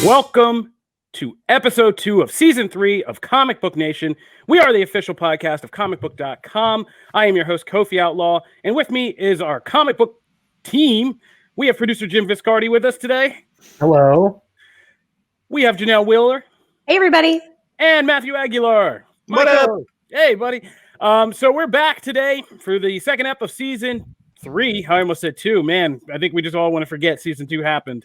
Welcome to episode 2 of season 3 of Comic Book Nation. We are the official podcast of comicbook.com. I am your host, Kofi Outlaw, and with me is our comic book team. We have producer Jim Viscardi with us today. Hello. We have Janelle Wheeler. Hey, everybody. And Matthew Aguilar. What up? Hey, buddy. So we're back today for the second ep of season 3. I almost said 2. Man, I think we just all want to forget season 2 happened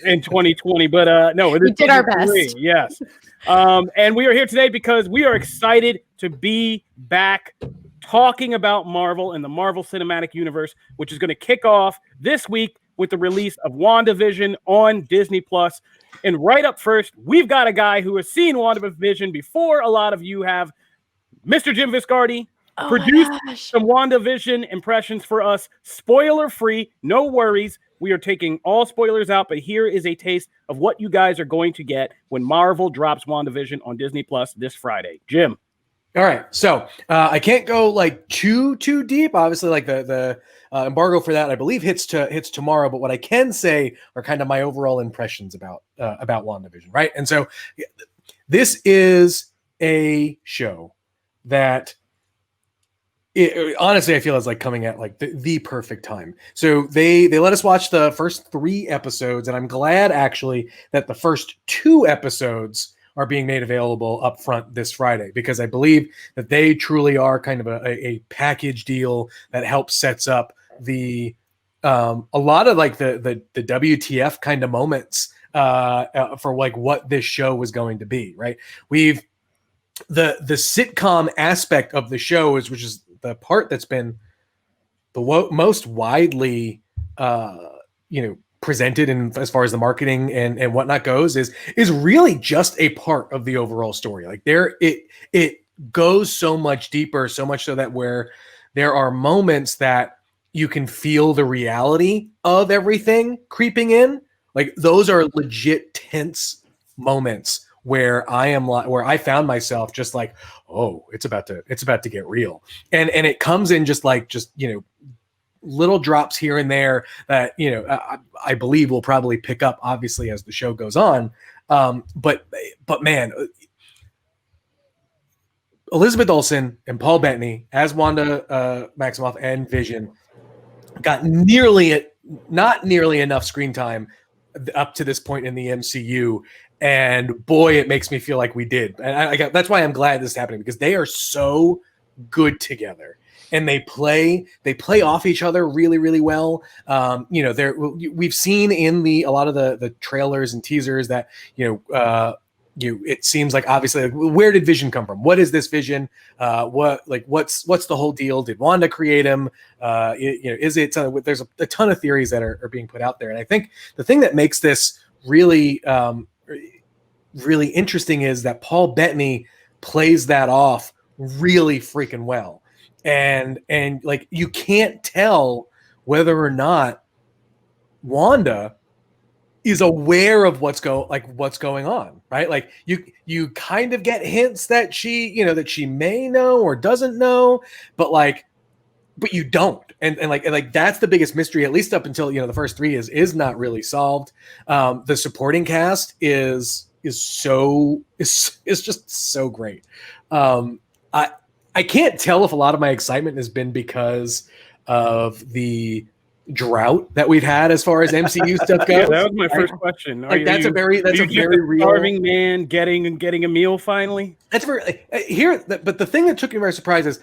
in 2020. But no, we did our best. 3, yes. And we are here today because we are excited to be back talking about Marvel and the Marvel Cinematic Universe, which is going to kick off this week with the release of WandaVision on Disney+. And right up first, we've got a guy who has seen WandaVision before a lot of you have. Mr. Jim Viscardi produced some WandaVision impressions for us, spoiler-free, no worries. We are taking all spoilers out, but here is a taste of what you guys are going to get when Marvel drops WandaVision on Disney Plus this Friday. Jim. All right, so I can't go like too deep. Obviously, like the embargo for that, I believe hits tomorrow. But what I can say are kind of my overall impressions about WandaVision, right? And so this is a show that honestly I feel is like coming at like the perfect time. So they let us watch the first 3 episodes, and I'm glad actually that the first 2 episodes are being made available up front this Friday, because I believe that they truly are kind of a package deal that helps sets up the a lot of like the WTF kind of moments for like what this show was going to be, right? We've the sitcom aspect of the show which is the part that's been the most widely presented in as far as the marketing and whatnot goes is really just a part of the overall story. Like it goes so much deeper, so much so that where there are moments that you can feel the reality of everything creeping in. Like those are legit tense moments where I found myself just like, oh, it's about to get real. And it comes in just little drops here and there that, I believe will probably pick up obviously as the show goes on. But man, Elizabeth Olsen and Paul Bettany as Wanda Maximoff and Vision got not nearly enough screen time up to this point in the MCU. And boy, it makes me feel like we did. And that's why I'm glad this is happening, because they are so good together. And they play off each other really, really well. We've seen in a lot of the trailers and teasers that it seems like obviously like, where did Vision come from? What is this Vision? What's the whole deal? Did Wanda create him? Is it? There's a ton of theories that are being put out there, and I think the thing that makes this really really interesting is that Paul Bettany plays that off really freaking well. And like you can't tell whether or not Wanda is aware of what's going on, right? Like you kind of get hints that she may know or doesn't know, but you don't. And like that's the biggest mystery, at least up until the first 3 is not really solved. The supporting cast is just so great. I can't tell if a lot of my excitement has been because of the drought that we've had as far as MCU stuff goes. Yeah, that was my first question. That's a very real starving man getting a meal finally. That's very but the thing that took me by surprise is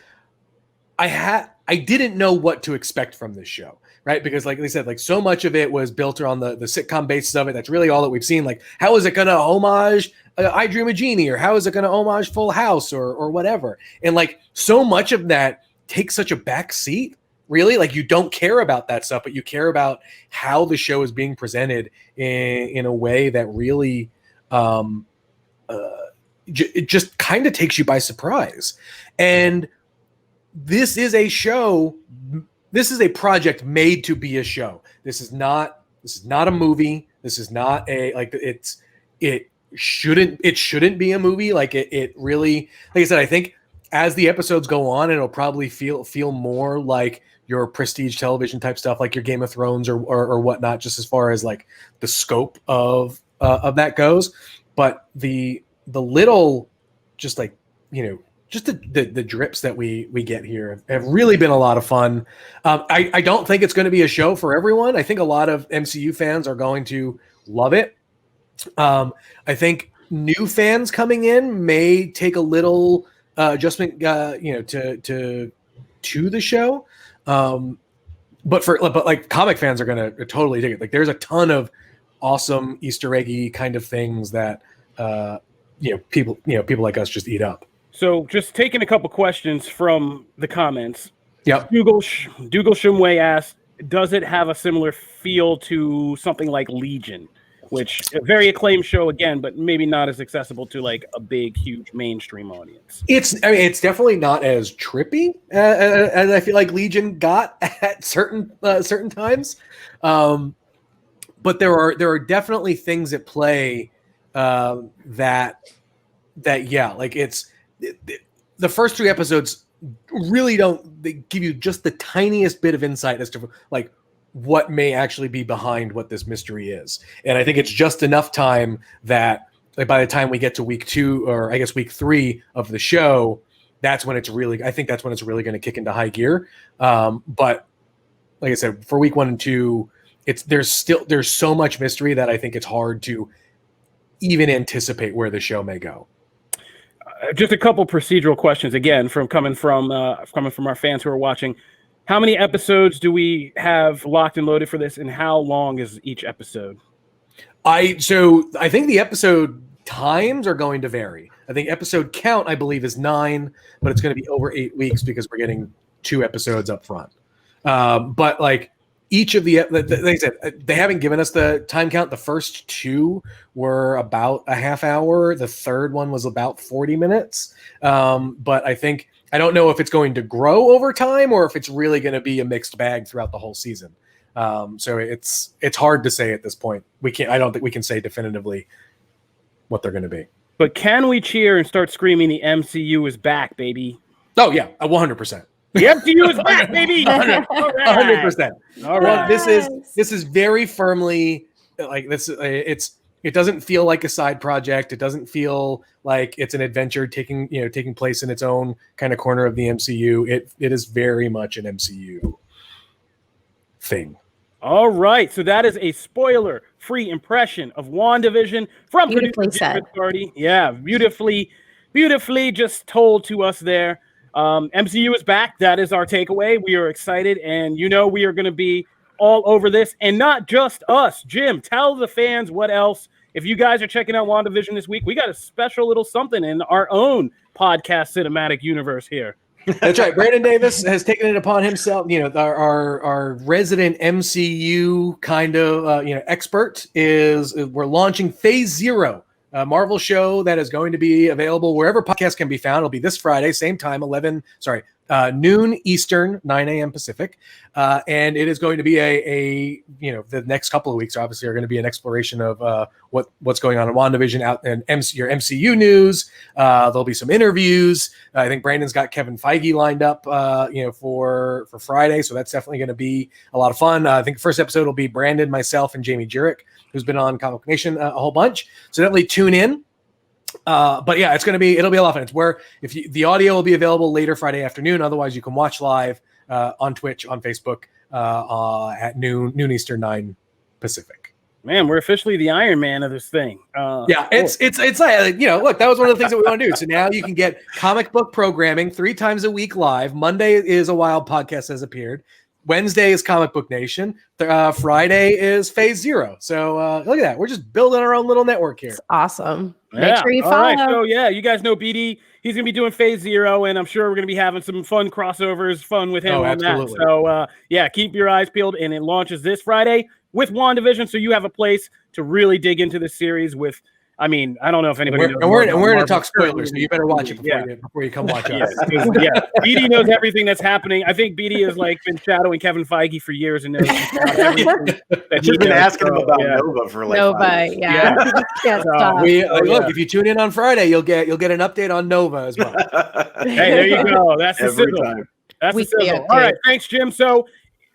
I didn't know what to expect from this show, right? Because like they said, like so much of it was built around the sitcom basis of it. That's really all that we've seen. Like, how is it going to homage I Dream of Jeannie, or how is it going to homage Full House or whatever? And like so much of that takes such a back seat, really. Like you don't care about that stuff, but you care about how the show is being presented in a way that really it just kind of takes you by surprise. And this is a show. This is a project made to be a show. This is not a movie. This is not it shouldn't be a movie. Like it really, like I said, I think as the episodes go on, it'll probably feel more like your prestige television type stuff, like your Game of Thrones or whatnot, just as far as like the scope of of that goes. But the little, just like, just the drips that we get here have really been a lot of fun. I don't think it's going to be a show for everyone. I think a lot of MCU fans are going to love it. I think new fans coming in may take a little adjustment, to the show. But like comic fans are going to totally dig it. Like there's a ton of awesome Easter eggy kind of things that people like us just eat up. So just taking a couple questions from the comments. Yep. Dougal Shumway asked, does it have a similar feel to something like Legion, which a very acclaimed show again, but maybe not as accessible to like a big, huge mainstream audience? It's definitely not as trippy as I feel like Legion got at certain times. But there are definitely things at play that like it's the first 3 episodes really they give you just the tiniest bit of insight as to like what may actually be behind what this mystery is. And I think it's just enough time that like by the time we get to week 2 or I guess week 3 of the show, that's when it's really going to kick into high gear. But like I said, for week 1 and 2, there's so much mystery that I think it's hard to even anticipate where the show may go. Just a couple procedural questions again coming from our fans who are watching. How many episodes do we have locked and loaded for this, and how long is each episode? I think the episode times are going to vary. I think episode count, I believe, is 9, but it's going to be over 8 weeks because we're getting 2 episodes up front. But like each of like I said, they haven't given us the time count. The first 2 were about a half hour. The third one was about 40 minutes. But I don't know if it's going to grow over time or if it's really going to be a mixed bag throughout the whole season. So it's hard to say at this point. I don't think we can say definitively what they're going to be. But can we cheer and start screaming the MCU is back, baby? Oh yeah, 100%. The MCU is back, baby. 100%. All right. Well, this is very firmly like this. It doesn't feel like a side project. It doesn't feel like it's an adventure taking place in its own kind of corner of the MCU. It is very much an MCU thing. All right, so that is a spoiler-free impression of WandaVision from Beautifully said. Party. Yeah, beautifully just told to us there. MCU is back. That is our takeaway. We are excited, and we are going to be all over this, and not just us. Jim, tell the fans what else. If you guys are checking out WandaVision this week, we got a special little something in our own podcast cinematic universe here. That's right. Brandon Davis has taken it upon himself. Our resident MCU kind of expert we're launching Phase Zero, a Marvel show that is going to be available wherever podcasts can be found. It'll be this Friday, same time, noon Eastern, 9 a.m. Pacific. And it is going to be the next couple of weeks obviously are going to be an exploration of what's going on in WandaVision out and your MCU news. There'll be some interviews. I think Brandon's got Kevin Feige lined up, for Friday. So that's definitely going to be a lot of fun. I think the first episode will be Brandon, myself, and Jamie Jurek, who's been on Comic Nation a whole bunch. So definitely tune in. But yeah, it'll be a lot of fun. It's where the audio will be available later Friday afternoon. Otherwise, you can watch live on Twitch, on Facebook at noon Eastern, 9 Pacific. Man, we're officially the Iron Man of this thing. Yeah, it's like, look, that was one of the things that we want to do. So now you can get comic book programming 3 times a week live. Monday is a Wild Podcast has appeared. Wednesday is Comic Book Nation. Friday is Phase Zero. So look at that. We're just building our own little network here. It's awesome. Yeah. Make sure you follow. All right. So yeah, you guys know BD. He's going to be doing Phase Zero, and I'm sure we're going to be having some fun crossovers, fun with him on absolutely. that. So keep your eyes peeled, and it launches this Friday with WandaVision, so you have a place to really dig into the series with. I mean, I don't know if anybody knows. We're going to talk spoilers, so you better watch it before you come watch us. Yeah, BD knows everything that's happening. I think BD has been shadowing Kevin Feige for years and knows everything. You've been asking him about Nova for Nova, 5 years. Yeah. Look, if you tune in on Friday, you'll get an update on Nova as well. Hey, there you go. That's the Every sizzle. time. That's the sizzle. All right, thanks, Jim. So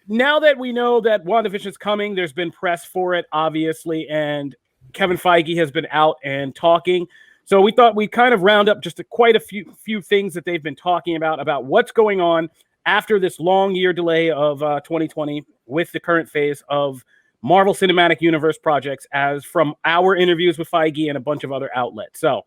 now that we know that WandaVision is coming, there's been press for it, obviously, and Kevin Feige has been out and talking. So we thought we'd kind of round up just quite a few things that they've been talking about what's going on after this long year delay of 2020 with the current phase of Marvel Cinematic Universe projects, as from our interviews with Feige and a bunch of other outlets. So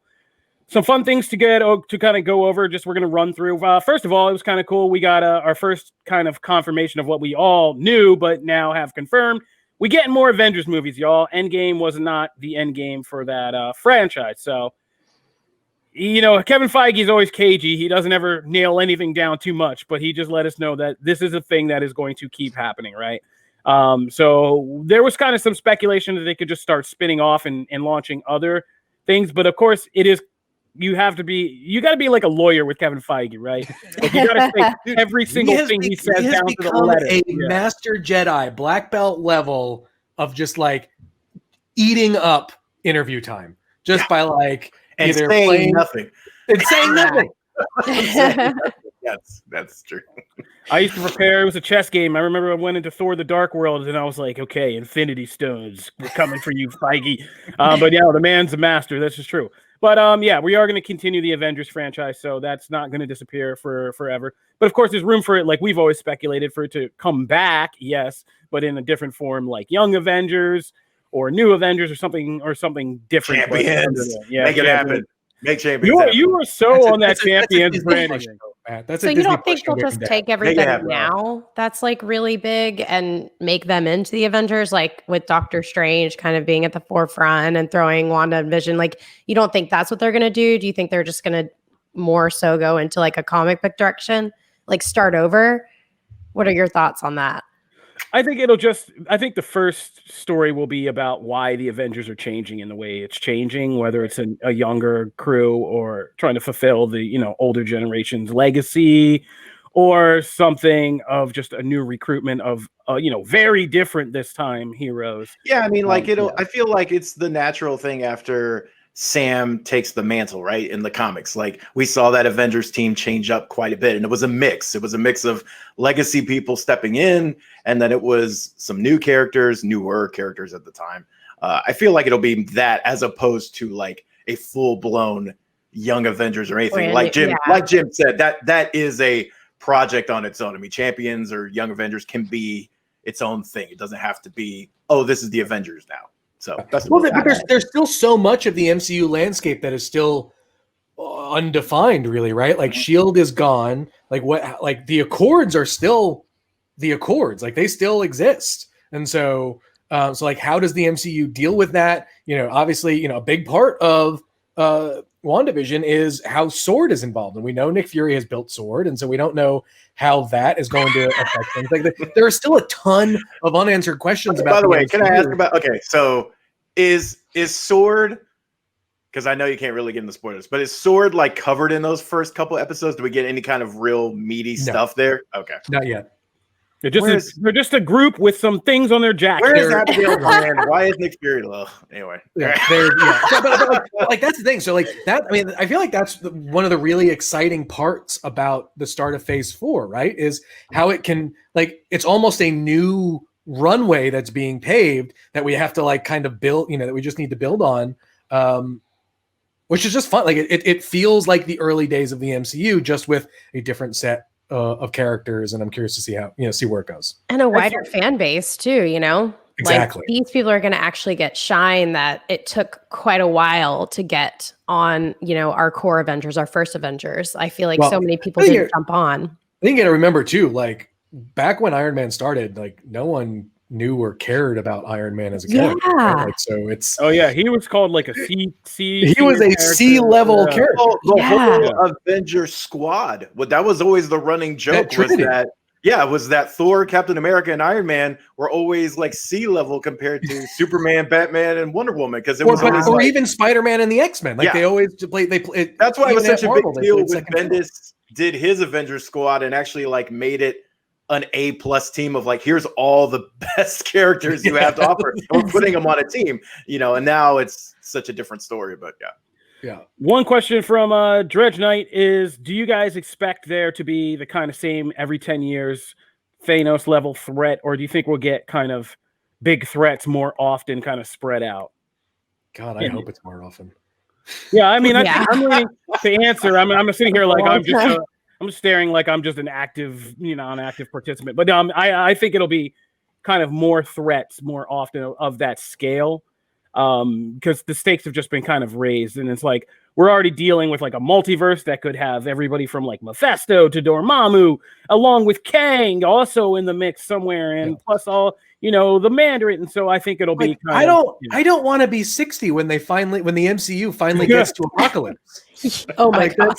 some fun things to kind of go over. Just we're going to run through. First of all, it was kind of cool. We got our first kind of confirmation of what we all knew, but now have confirmed. We getting more Avengers movies, y'all. Endgame was not the endgame for that franchise. So, Kevin Feige is always cagey. He doesn't ever nail anything down too much, but he just let us know that this is a thing that is going to keep happening, right? So there was kind of some speculation that they could just start spinning off and launching other things. But of course, you got to be like a lawyer with Kevin Feige, right? Like you got to take every single thing he says down to the letter. A master Jedi, black belt level of just like eating up interview time, just by like and either saying playing nothing. and saying nothing. That's true. I used to prepare. It was a chess game. I remember I went into Thor: The Dark World, and I was like, "Okay, Infinity Stones, we're coming for you, Feige." But yeah, the man's a master. That's just true. But yeah, we are going to continue the Avengers franchise, so that's not going to disappear for forever. But of course, there's room for it, like we've always speculated, for it to come back. Yes, but in a different form, like Young Avengers or New Avengers or something different. Champions, yeah, make it happen. Make champions. You were so on that Champions branding. That's so a you Disney don't think they'll just take everybody now that's like really big and make them into the Avengers, like with Doctor Strange kind of being at the forefront and throwing Wanda and Vision? Like, you don't think that's what they're going to do? Do you think they're just going to more so go into like a comic book direction, like start over? What are your thoughts on that? I think the first story will be about why the Avengers are changing in the way it's changing, whether it's a younger crew or trying to fulfill the, older generation's legacy, or something of just a new recruitment of, very different this time heroes. Yeah. I mean, like I feel like it's the natural thing after Sam takes the mantle, right? In the comics, like we saw that Avengers team change up quite a bit, and it was a mix. It was a mix of legacy people stepping in, and then it was some newer characters at the time. I feel like it'll be that, as opposed to like a full-blown Young Avengers or anything. Like Jim said, that is a project on its own. I mean, Champions or Young Avengers can be its own thing. It doesn't have to be, oh, this is the Avengers now. So that's but there's still so much of the MCU landscape that is still undefined, really, right? Like Shield is gone. Like the Accords are still the Accords. Like they still exist. And so like, how does the MCU deal with that? Obviously, a big part of WandaVision is how Sword is involved, and we know Nick Fury has built Sword, and so we don't know how that is going to affect things. Like there are still a ton of unanswered questions about. By the way, MCU. can I ask about? Okay, so is Sword? Because I know you can't really get into spoilers, but is Sword like covered in those first couple episodes? Do we get any kind of real meaty stuff there? Okay, not yet. They're just a group with some things on their jacket. Where is Abigail Brand? Why is Nick Fury low? Anyway, but that's the thing. So like that, I mean, I feel like that's one of the really exciting parts about the start of Phase 4, right? Is how it can, like, it's almost a new runway that's being paved that we have to like kind of build, that we just need to build on, which is just fun. Like it feels like the early days of the MCU, just with a different set of characters, and I'm curious to see how see where it goes, and a wider fan base too. Exactly. Like these people are going to actually get shine that it took quite a while to get on. Our core Avengers, our first Avengers. I feel like so many people didn't jump on. I think you got to remember too, like back when Iron Man started, like no one knew or cared about Iron Man as a character. Right? Like, so it's he was called like a C. He was a C-level character. The whole Avenger squad. That was always the running joke. Was that Thor, Captain America, and Iron Man were always like C-level compared to Superman, Batman, and Wonder Woman, because it was always even Spider-Man and the X-Men. Like they always play. That's why it was such a big deal when Bendis did his Avengers squad and actually like made it an A+ team of like, here's all the best characters you have to offer. We're putting them on a team, and now it's such a different story. But yeah. One question from Dredge Knight is: do you guys expect there to be the kind of same every 10 years Thanos level threat, or do you think we'll get kind of big threats more often, kind of spread out? God, I hope it's more often. Yeah, I mean, I think I'm waiting to answer. I'm sitting here like I'm staring like I'm just an active, an active participant. But I think it'll be kind of more threats more often of that scale, because the stakes have just been kind of raised, and it's like we're already dealing with like a multiverse that could have everybody from like Mephisto to Dormammu, along with Kang also in the mix somewhere, and plus all the Mandarin. And so I think it'll be. I don't want to be 60 when the MCU finally gets to Apocalypse. Oh my god.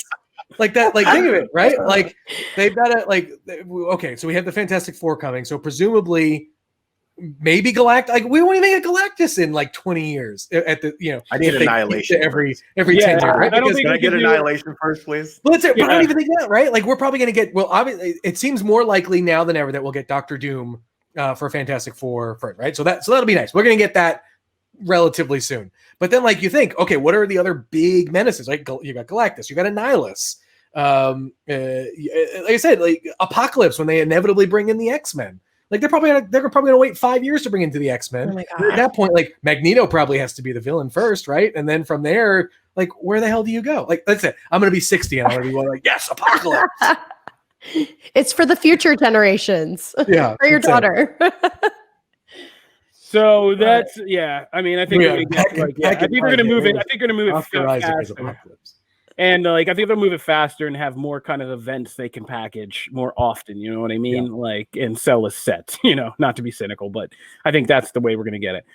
Like that, like think of it, right? Like they've got to so we have the Fantastic Four coming, so presumably maybe Galactus. Like we won't even get Galactus in like 20 years. At the I need Annihilation every 10 years. Right? Can I get Annihilation first, please? But I don't even think that, right? Like we're probably going to get. Well, obviously, it seems more likely now than ever that we'll get Doctor Doom for Fantastic Four, right? So that'll be nice. We're going to get that relatively soon. But then, like you think, okay, what are the other big menaces? Like you got Galactus, you got Annihilus. Like I said, like Apocalypse when they inevitably bring in the X-Men. Like they're probably gonna wait 5 years to bring into the X-Men. Oh my God. At that point, like Magneto probably has to be the villain first, right? And then from there, like where the hell do you go? Like that's it. I'm gonna be 60 and I'm gonna be like, yes, Apocalypse. It's for the future generations. Yeah, for your daughter. So that's I mean, I think I think they're gonna move it. I think they're gonna move it faster. And I think they'll move it faster and have more kind of events they can package more often. You know what I mean? Like and sell as sets. Not to be cynical, but I think that's the way we're gonna get it.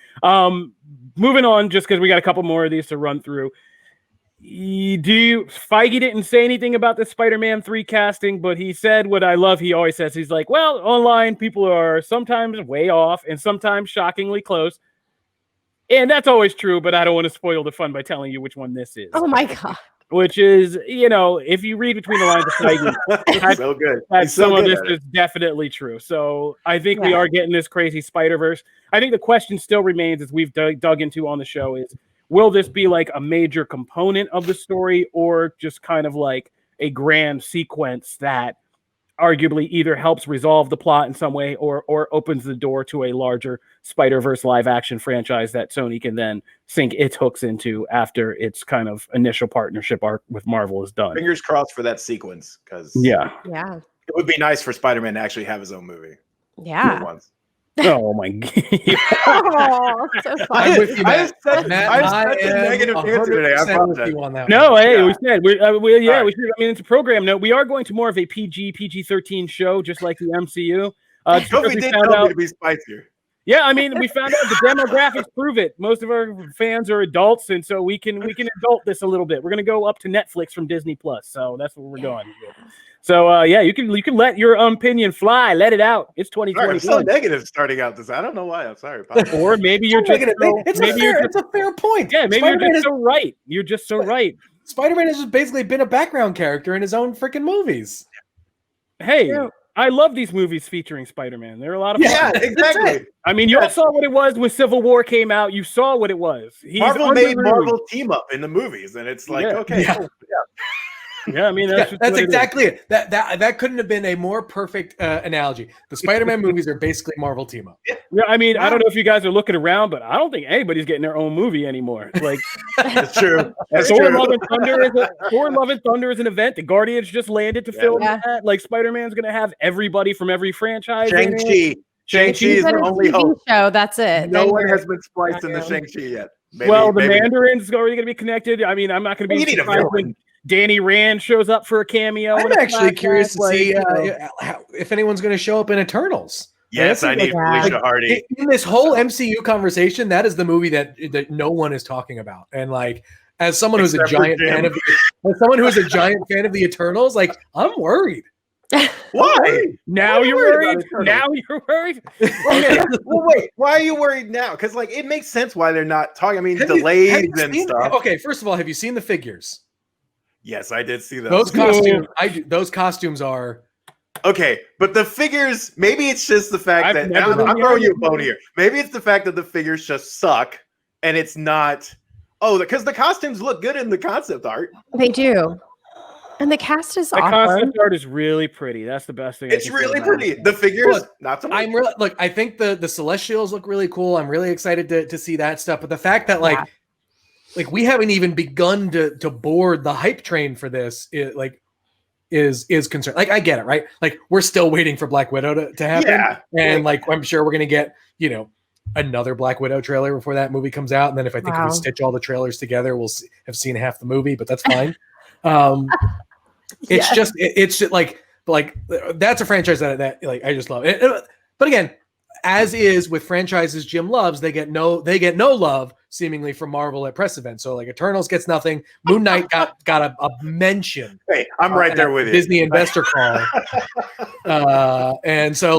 Moving on, just because we got a couple more of these to run through. Feige didn't say anything about the Spider-Man 3 casting, but he said what I love. He always says, he's like, well, online people are sometimes way off and sometimes shockingly close. And that's always true, but I don't want to spoil the fun by telling you which one this is. Oh my God. Which is, if you read between the lines of Feige, so good. Some of this is definitely true. So I think we are getting this crazy Spider-Verse. I think the question still remains, as we've dug into on the show, is will this be like a major component of the story or just kind of like a grand sequence that arguably either helps resolve the plot in some way or opens the door to a larger Spider-Verse live action franchise that Sony can then sink its hooks into after its kind of initial partnership arc with Marvel is done. Fingers crossed for that sequence, because yeah, it would be nice for Spider-Man to actually have his own movie. Yeah. Once. Oh my god! So funny. I'm with you, Matt. I said a negative answer today. I apologize. No, hey, we said we should. I mean, it's a program note. We are going to more of a PG-13 show, just like the MCU. Kofi did tell me to be spicier. Yeah, I mean, we found out the demographics prove it. Most of our fans are adults, and so we can adult this a little bit. We're gonna go up to Netflix from Disney Plus, so that's what we're going with. So you can let your opinion fly, let it out. It's 2020. I'm so negative starting out this. I don't know why. I'm sorry. Or maybe you're just it's a fair point. Yeah, maybe you're just so right. You're just so right. Spider-Man has just basically been a background character in his own freaking movies. Hey, I love these movies featuring Spider-Man. They're a lot of fun. Yeah, exactly. I mean, you all saw what it was when Civil War came out. You saw what it was. Marvel made Marvel team up in the movies, and it's like, okay. Yeah, I mean that's exactly it. That couldn't have been a more perfect analogy. The Spider-Man movies are basically Marvel team up. Yeah, I mean, I don't know if you guys are looking around, but I don't think anybody's getting their own movie anymore. Like that's true. Thor: Love and Thunder is an event. The Guardians just landed to film that. Like Spider-Man's gonna have everybody from every franchise. Shang-Chi is the only hope. Show. That's it. No one has been spliced in the Shang-Chi yet. Maybe, the Mandarin's already gonna be connected. I mean, I'm not gonna be surprised when Danny Rand shows up for a cameo. I'm actually curious to see if anyone's going to show up in Eternals. Yes, I need Felicia Hardy. In this whole MCU conversation, that is the movie that no one is talking about. And like, as someone who's a giant fan of the Eternals, like I'm worried. Why? Now you're worried? Now you're worried? Okay. Well, wait. Why are you worried now? Because like it makes sense why they're not talking. I mean, delays and stuff. Okay, first of all, have you seen the figures? Yes, I did see those. Those costumes are okay, but the figures. Maybe it's just the fact that I'm throwing you a bone here. Maybe it's the fact that the figures just suck, and it's not. Oh, because the costumes look good in the concept art. They do, and the cast is awesome. The concept art is really pretty. That's the best thing. It's really pretty. The figures, not so much. I think the Celestials look really cool. I'm really excited to see that stuff. But the fact that like we haven't even begun to board the hype train for this. Is concerned. Like I get it, right? Like we're still waiting for Black Widow to happen, and like I'm sure we're gonna get another Black Widow trailer before that movie comes out, and then if if we stitch all the trailers together, we'll have seen half the movie, but that's fine. It's just like that's a franchise that like I just love it. But again, as is with franchises Jim loves, they get no love seemingly from Marvel at press events. So like Eternals gets nothing. Moon Knight got a mention. Hey, I'm right there with Disney investor call. And so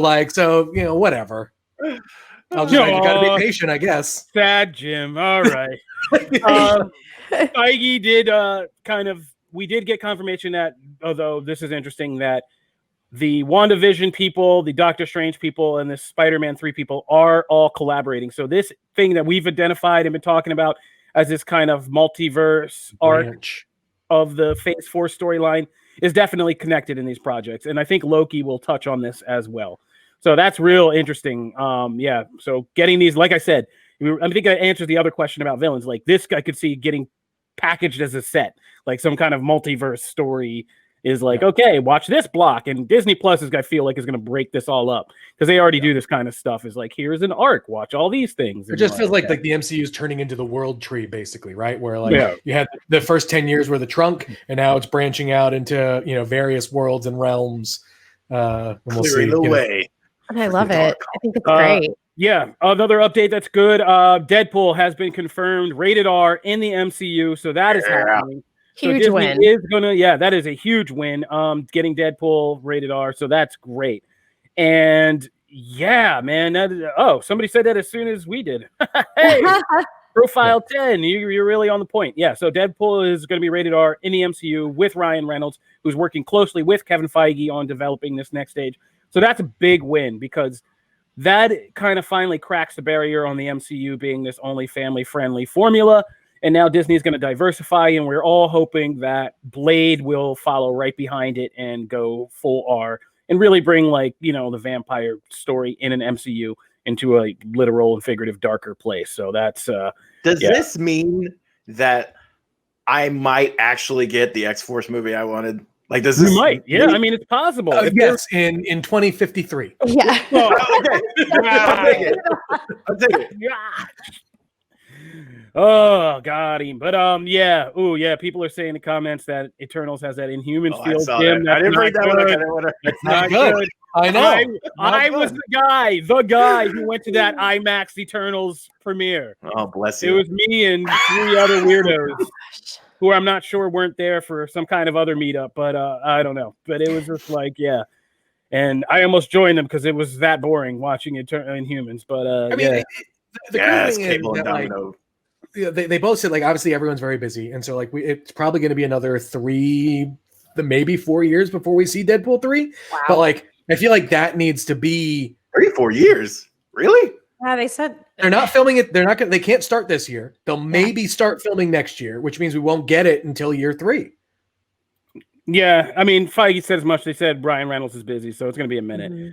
whatever. I'll just gotta be patient, I guess. Sad Jim. All right. Feige did we did get confirmation that, although this is interesting, that the WandaVision people, the Doctor Strange people, and the Spider-Man 3 people are all collaborating. So this thing that we've identified and been talking about as this kind of multiverse arc of the Phase 4 storyline is definitely connected in these projects. And I think Loki will touch on this as well. So that's real interesting. So getting these, like I said, I think that answers the other question about villains. Like this, I could see getting packaged as a set, like some kind of multiverse story is like, okay, watch this block. And Disney Plus I feel like is going to break this all up because they already do this kind of stuff. Is like, here's an arc, watch all these things. It just feels like the MCU is turning into the world tree, basically, right? Where you had the first 10 years were the trunk, and now it's branching out into various worlds and realms. And we'll see the way. And I love it. I think it's great. Yeah, another update that's good. Deadpool has been confirmed rated R in the MCU, so that is happening. Huge win. That is a huge win. Getting Deadpool rated R, so that's great. And yeah, man. Somebody said that as soon as we did. Hey, Profile 10. You're really on the point. Yeah, so Deadpool is going to be rated R in the MCU with Ryan Reynolds, who's working closely with Kevin Feige on developing this next stage. So that's a big win because that kind of finally cracks the barrier on the MCU being this only family-friendly formula. And now Disney is going to diversify, and we're all hoping that Blade will follow right behind it and go full R and really bring the vampire story in an MCU into a literal and figurative darker place. So that's does this mean that I might actually get the X-Force movie I wanted? Like, does this? You might, yeah. I mean, it's possible. Yes, in 2053. Yeah. I'll take it. Oh, got him. But people are saying in the comments that Eternals has that Inhumans feel. I didn't read that one. It's not good. I know. I was the guy who went to that IMAX Eternals premiere. Oh, bless you. It was me and 3 other weirdos who I'm not sure weren't there for some kind of other meetup, but I don't know. But it was just and I almost joined them because it was that boring watching Inhumans. But the cool thing is that, they both said obviously everyone's very busy, and so it's probably going to be another 3, maybe 4 years before we see Deadpool 3. Wow. But I feel like that needs to be 3-4 years. Really? Yeah, they said they're not filming it. They're not going. They can't start this year. They'll maybe start filming next year, which means we won't get it until year 3. Yeah, I mean, Feige said as much. They said Ryan Reynolds is busy, so it's going to be a minute. Mm-hmm.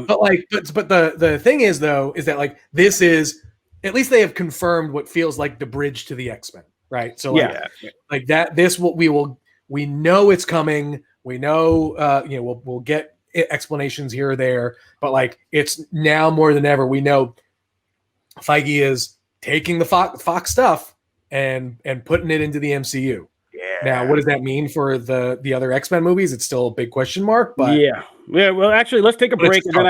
But the thing is though, is that this is, at least they have confirmed what feels like the bridge to the X-Men, right? So we know it's coming. We know, we'll get explanations here or there, but it's now more than ever. We know Feige is taking the Fox stuff and putting it into the MCU. Yeah. Now, what does that mean for the other X-Men movies? It's still a big question mark, but yeah. Well, actually, let's take a break, and then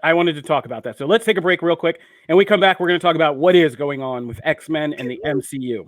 I wanted to talk about that. So let's take a break real quick, and we come back. We're going to talk about what is going on with X-Men and the MCU.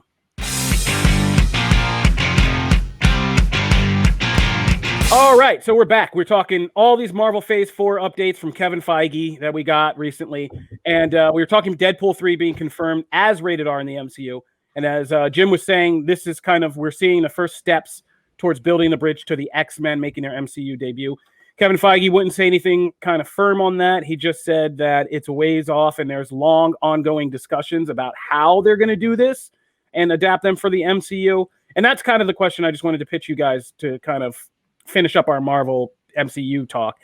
All right, so we're back. We're talking all these Marvel Phase 4 updates from Kevin Feige that we got recently, and we were talking Deadpool 3 being confirmed as rated R in the MCU. And as Jim was saying, this is we're seeing the first steps towards building the bridge to the X-Men making their MCU debut. Kevin Feige wouldn't say anything kind of firm on that. He just said that it's a ways off, and there's long ongoing discussions about how they're going to do this and adapt them for the MCU. And that's kind of the question I just wanted to pitch you guys to kind of finish up our Marvel MCU talk.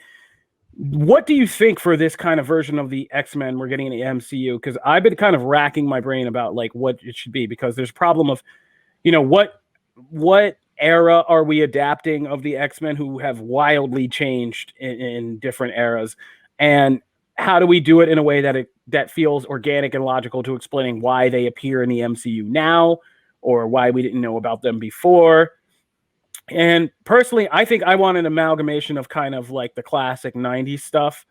What do you think for this kind of version of the X-Men we're getting in the MCU? Because I've been kind of racking my brain about like what it should be, because there's a problem of, what era are we adapting of the X-Men who have wildly changed in different eras, and how do we do it in a way that feels organic and logical to explaining why they appear in the MCU now, or why we didn't know about them before? And personally, I think I want an amalgamation of kind of like the classic 90s stuff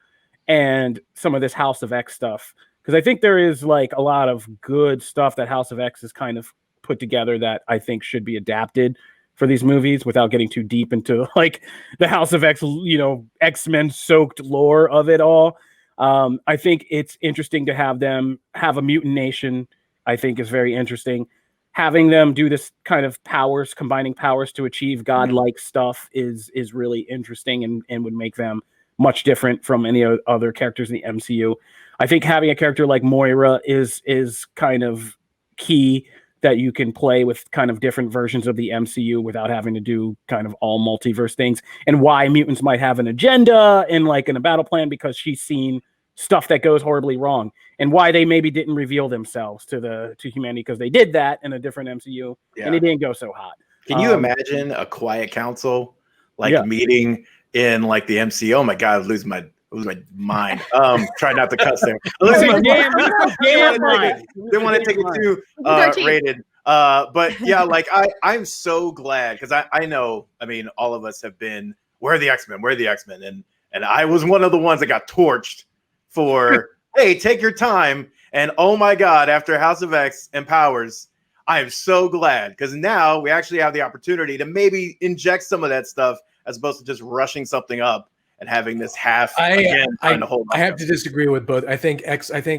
and some of this House of X stuff. Because I think there is like a lot of good stuff that House of X is kind of put together that I think should be adapted for these movies without getting too deep into like the House of X, X-Men soaked lore of it all. I think it's interesting to have them have a mutant nation. I think is very interesting. Having them do this kind of powers, combining powers to achieve godlike stuff is really interesting and would make them much different from any other characters in the MCU. I think having a character like Moira is kind of key, that you can play with kind of different versions of the MCU without having to do kind of all multiverse things, and why mutants might have an agenda and like in a battle plan because she's seen stuff that goes horribly wrong, and why they maybe didn't reveal themselves to humanity, because they did that in a different MCU and it didn't go so hot. Can you imagine a quiet council meeting in like the MCU? Oh my God, I'd lose my mind. Try not to cuss there. They want to take it too rated. But yeah, like I'm so glad, because I know, I mean, all of us have been, where are the X-Men? Where are the X-Men? And I was one of the ones that got torched for, hey, take your time. And oh my God, after House of X and Powers, I am so glad, because now we actually have the opportunity to maybe inject some of that stuff as opposed to just rushing something up and having this half I have to disagree with both. I think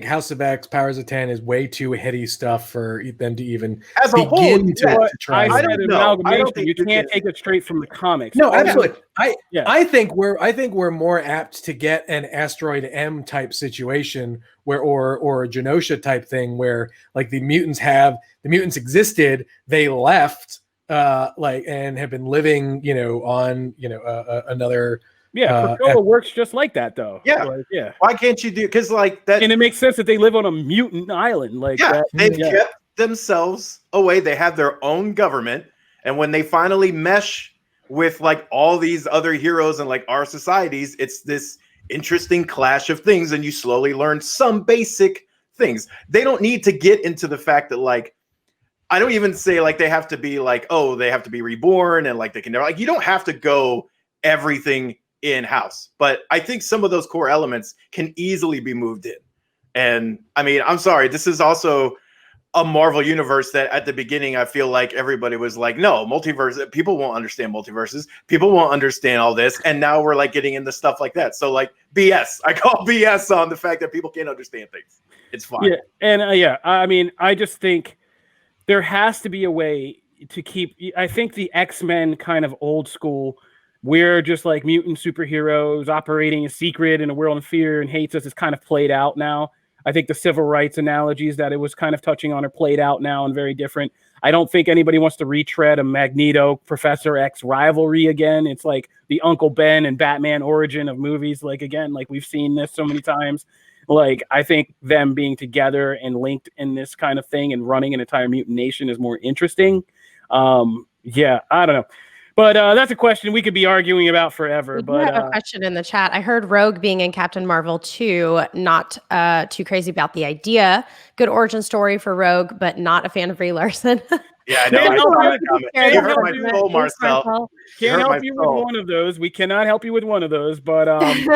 House of X, Powers of 10 is way too heady stuff for them to even as a whole to try. I said amalgamation. You can't take it straight from the comics. No, absolutely. I think we're more apt to get an Asteroid M type situation where or a Genosha type thing where like the mutants existed, they left and have been living on another. Yeah, Krakoa works just like that, though. Yeah, yeah. Why can't you do? Because like that, and it makes sense that they live on a mutant island. Like, they've kept themselves away. They have their own government, and when they finally mesh with like all these other heroes and like our societies, it's this interesting clash of things, and you slowly learn some basic things. They don't need to get into the fact that like, I don't even say like they have to be like, oh, they have to be reborn and like they can never, like, you don't have to go everything in-house, but I think some of those core elements can easily be moved in. And I mean, I'm sorry, this is also a Marvel universe that at the beginning I feel like everybody was like, no, multiverse, people won't understand multiverses, people won't understand all this, and now we're like getting into stuff like that. So like BS, I call BS on the fact that people can't understand things. It's fine. Yeah, and I mean, I just think there has to be a way to keep, I think the X-Men kind of old school, we're just like mutant superheroes operating in secret in a world of fear and hates us, is kind of played out now. I think the civil rights analogies that it was kind of touching on are played out now and very different. I don't think anybody wants to retread a Magneto Professor X rivalry again. It's like the Uncle Ben and Batman origin of movies. Like, again, like we've seen this so many times. Like, I think them being together and linked in this kind of thing and running an entire mutant nation is more interesting. Yeah, I don't know. But that's a question we could be arguing about forever. We have a question in the chat. I heard Rogue being in Captain Marvel 2, not too crazy about the idea. Good origin story for Rogue, but not a fan of Brie Larson. Yeah, I know. You hurt my soul, Marcel. Can't help you with one of those. We cannot help you with one of those. But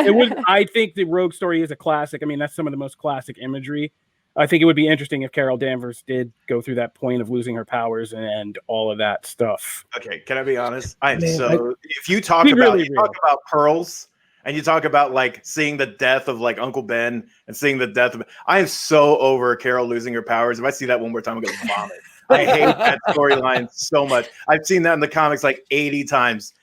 it would. I think the Rogue story is a classic. I mean, that's some of the most classic imagery. I think it would be interesting if Carol Danvers did go through that point of losing her powers and all of that stuff. Okay, can I be honest? If you talk about pearls and you talk about like seeing the death of like Uncle Ben and seeing the death of, I am so over Carol losing her powers. If I see that one more time, I'm gonna vomit. I hate that storyline so much. I've seen that in the comics like 80 times.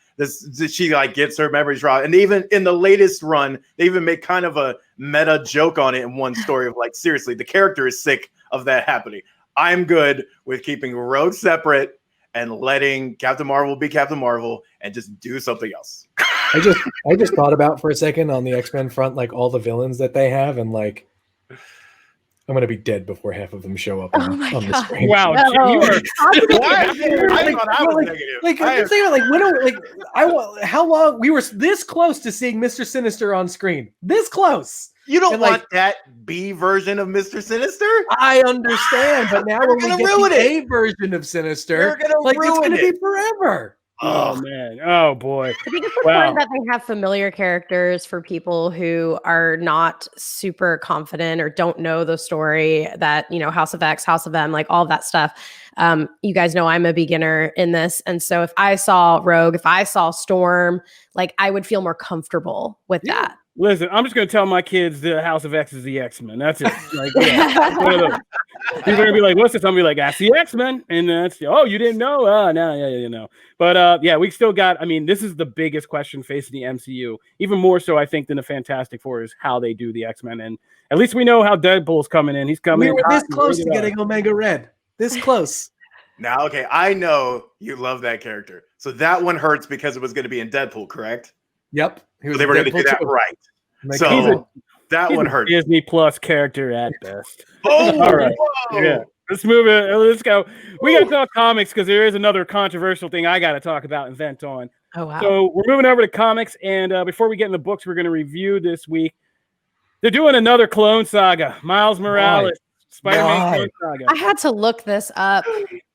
She like gets her memories wrong, and even in the latest run, they even make kind of a meta joke on it in one story of like, seriously, the character is sick of that happening. I'm good with keeping Rogue separate and letting Captain Marvel be Captain Marvel and just do something else. I just thought about for a second on the X-Men front, like all the villains that they have, and like I'm gonna be dead before half of them show up on the screen. Wow, No. Jim, you are I thought I was negative. Like I'm saying, like when are, like I want how long we were this close to seeing Mr. Sinister on screen. This close. You don't And, want like, that B version of Mr. Sinister? I understand, but now when we get the A version of Sinister, like it's gonna be forever. Oh man! Oh boy! I think it's important that they have familiar characters for people who are not super confident or don't know the story. That House of X, House of M, like all of that stuff. You guys know I'm a beginner in this, and so if I saw Rogue, if I saw Storm, like I would feel more comfortable with that. Listen, I'm just gonna tell my kids the House of X is the X-Men. That's it. Like, yeah. People are gonna be like, "What's this?" I'm gonna be like, "That's the X-Men," and that's you didn't know? No, yeah, you know. But yeah, we still got. I mean, this is the biggest question facing the MCU, even more so, I think, than the Fantastic Four is how they do the X-Men. And at least we know how Deadpool's coming in. He's coming. We were this close to getting Omega Red. This close. Now, okay, I know you love that character, so that one hurts because it was going to be in Deadpool, correct? Yep. So they were going to do that right. So that one hurt. Disney Plus character at best. Oh, all right. Whoa. Yeah. Let's move it. Let's go. We got to talk comics because there is another controversial thing I got to talk about and vent on. Oh, wow. So we're moving over to comics. And before we get in the books, we're going to review this week. They're doing another clone saga. Miles Morales, Spider-Man clone saga. I had to look this up.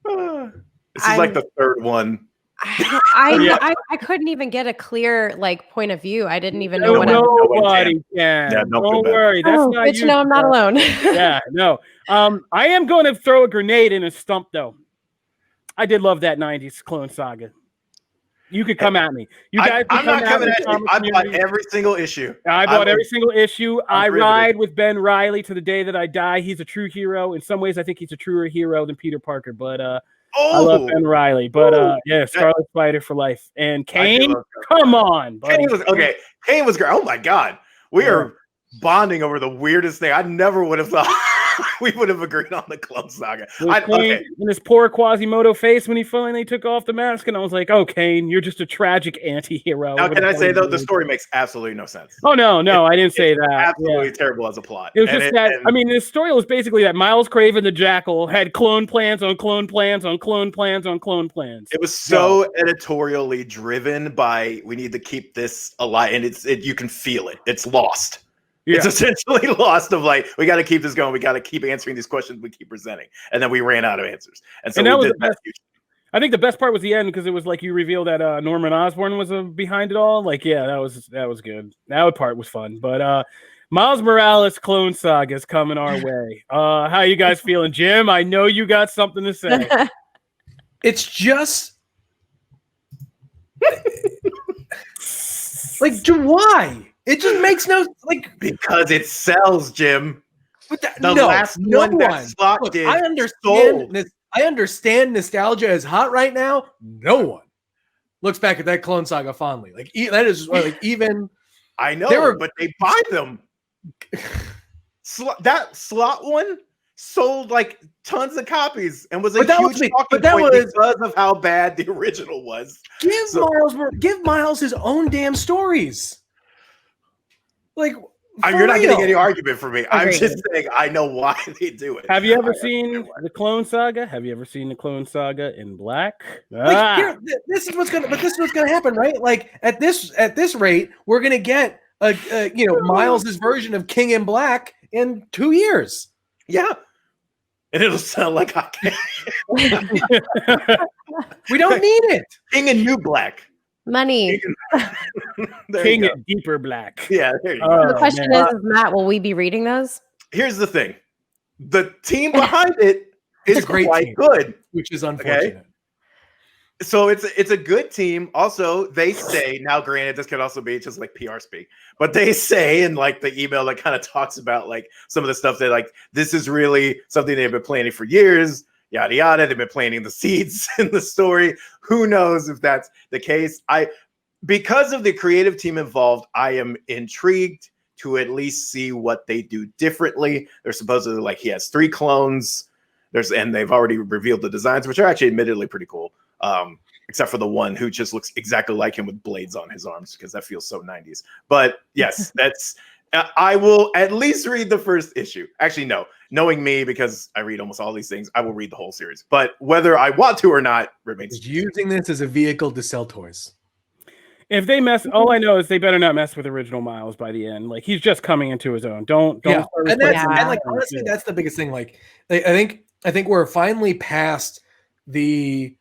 This is like the third one. I couldn't even get a clear point point of view. I didn't even know what nobody can. Yeah, don't worry. That's not good to know I'm not alone. Yeah, no. I am going to throw a grenade in a stump though. I did love that 90s clone saga. You could come at me. You guys I'm not coming at you. I bought every single issue. I bought every single issue. I ride with Ben Reilly to the day that I die. He's a true hero. In some ways, I think he's a truer hero than Peter Parker, but I love Ben Reilly, but yeah, Scarlet Spider for life. And Kane, come on, buddy. Kane was great. Oh my God, we are bonding over the weirdest thing. I never would have thought we would have agreed on the Clone Saga. And his poor Quasimodo face when he finally took off the mask, and I was like, "Oh, Kane, you're just a tragic anti-hero." Now, can I say though, the story makes absolutely no sense. Oh no, I didn't say that. Absolutely terrible as a plot. It was I mean, the story was basically that Miles Craven the Jackal had clone plans on clone plans on clone plans on clone plans. It was so editorially driven by we need to keep this alive, and you can feel it. It's lost. Yeah. It's essentially lost of we got to keep this going. We got to keep answering these questions we keep presenting. And then we ran out of answers. And so that was the best. I think the best part was the end because it was like you revealed that Norman Osborn was behind it all. That was good. That part was fun. But Miles Morales Clone Saga is coming our way. How you guys feeling, Jim? I know you got something to say. It's just why? It just makes no because it sells, Jim. The last one that Slot did. I understand nostalgia is hot right now. No one looks back at that Clone Saga fondly. That is even. I know, but they buy them. That Slot one sold tons of copies and was a huge talking point because of how bad the original was. Give Miles his own damn stories. You're not getting any argument from me. I'm just saying I know why they do it. Have you ever seen the Clone Saga? Have you ever seen the Clone Saga in black? This is what's gonna happen, right? At this rate, we're gonna get Miles's version of King in Black in 2 years. Yeah, and it'll sound like I can. We don't need it. King in New Black. Money. King in Deeper Black. Yeah, there you go. The question is, Matt, will we be reading those? Here's the thing. The team behind it is quite good. Which is unfortunate. Okay? So it's a good team. Also, they say, now granted, this could also be just PR speak, but they say in the email that kind of talks about some of the stuff that this is really something they've been planning for years. Yada yada. They've been planting the seeds in the story. Who knows if that's the case? Because of the creative team involved, I am intrigued to at least see what they do differently. They're supposedly he has 3 clones. And they've already revealed the designs, which are actually admittedly pretty cool. except for the one who just looks exactly like him with blades on his arms, because that feels so 90s. But yes, that's I will at least read the first issue. Actually, no, knowing me, because I read almost all these things, I will read the whole series. But whether I want to or not remains. Using this as a vehicle to sell toys. If they mess, all I know is they better not mess with original Miles by the end. Like, he's just coming into his own. Don't. Yeah, and like honestly, that's the biggest thing. Like, I think we're finally past the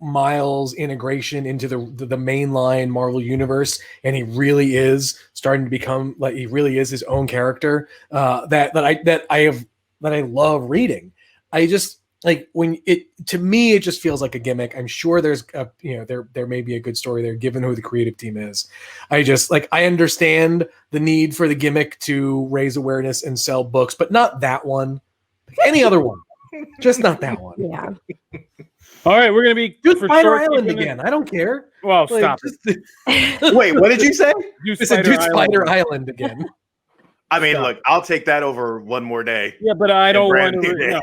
Miles integration into the mainline Marvel universe, and he really is starting to become like he really is his own character. That I love reading. I just like to me it just feels like a gimmick. I'm sure there's there may be a good story there given who the creative team is. I understand the need for the gimmick to raise awareness and sell books, but not that one. Any other one, just not that one. Yeah. All right, we're gonna be do Spider Island again. I don't care. Well, stop it. Wait, what did you say? Do Spider Island again. I mean, look, I'll take that over one more day. Yeah, but I don't want to. No.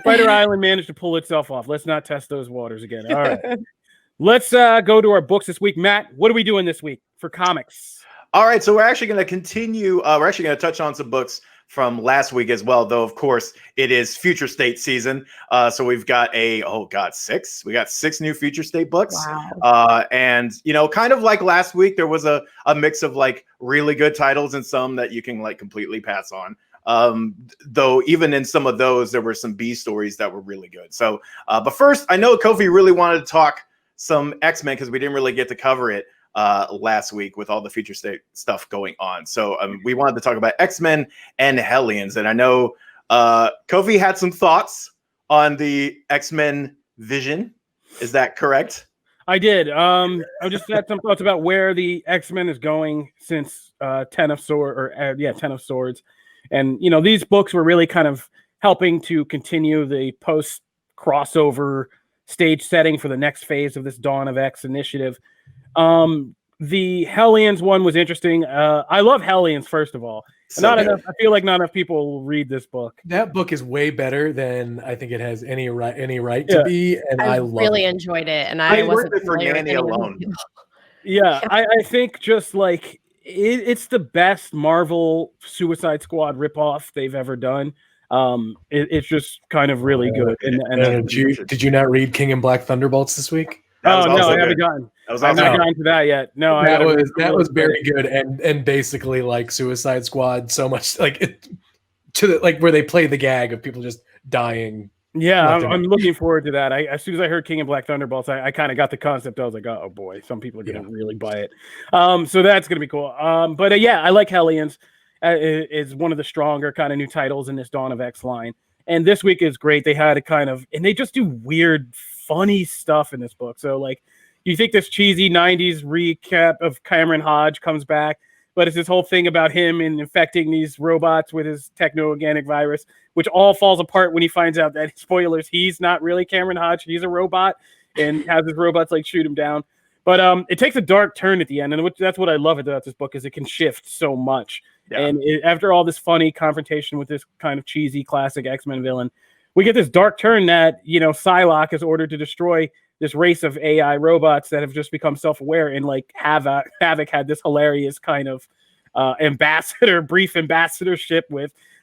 Spider Island managed to pull itself off. Let's not test those waters again. All right, let's go to our books this week. Matt, what are we doing this week for comics? All right, so we're actually going to continue. We're actually going to touch on some books from last week as well, though, of course, it is Future State season. So we've got six. We got 6 new Future State books. Wow. And, kind of like last week, there was a mix of like really good titles and some that you can like completely pass on. Though even in some of those, there were some B stories that were really good. So, but first, I know Kofi really wanted to talk some X-Men because we didn't really get to cover it last week with all the Future State stuff going on. So we wanted to talk about X-Men and Hellions. And I know Kofi had some thoughts on the X-Men Vision. Is that correct? I did. I just had some thoughts about where the X-Men is going since Ten of Swords. And, these books were really kind of helping to continue the post-crossover stage setting for the next phase of this Dawn of X initiative. The Hellions one was interesting. I love Hellions, first of all. I feel like not enough people read this book. That book is way better than I think it has any right to be, and I really enjoyed it. And I wasn't for Nanny alone. Yeah, I think just like it's the best Marvel Suicide Squad ripoff they've ever done. It's just kind of really good. Did you not read King and Black Thunderbolts this week? Oh no, I haven't gotten. I haven't gotten to that yet. No, that was very good, and basically like Suicide Squad, so much like it to the like where they play the gag of people just dying. Yeah, I'm looking forward to that. As soon as I heard King and Black Thunderbolts, I kind of got the concept. I was like, oh boy, some people are gonna really buy it. So that's gonna be cool. But yeah, I like Hellions. Is one of the stronger kind of new titles in this Dawn of X line, and this week is great. They had and they just do weird, funny stuff in this book. So like, you think this cheesy 90s recap of Cameron Hodge comes back, but it's this whole thing about him and infecting these robots with his techno-organic virus, which all falls apart when he finds out that, spoilers, he's not really Cameron Hodge. He's a robot and has his robots like shoot him down. But it takes a dark turn at the end, and that's what I love about this book is it can shift so much. Yeah. And after all this funny confrontation with this kind of cheesy classic X-Men villain, we get this dark turn that, Psylocke is ordered to destroy this race of AI robots that have just become self-aware, and like Havoc had this hilarious kind of brief ambassadorship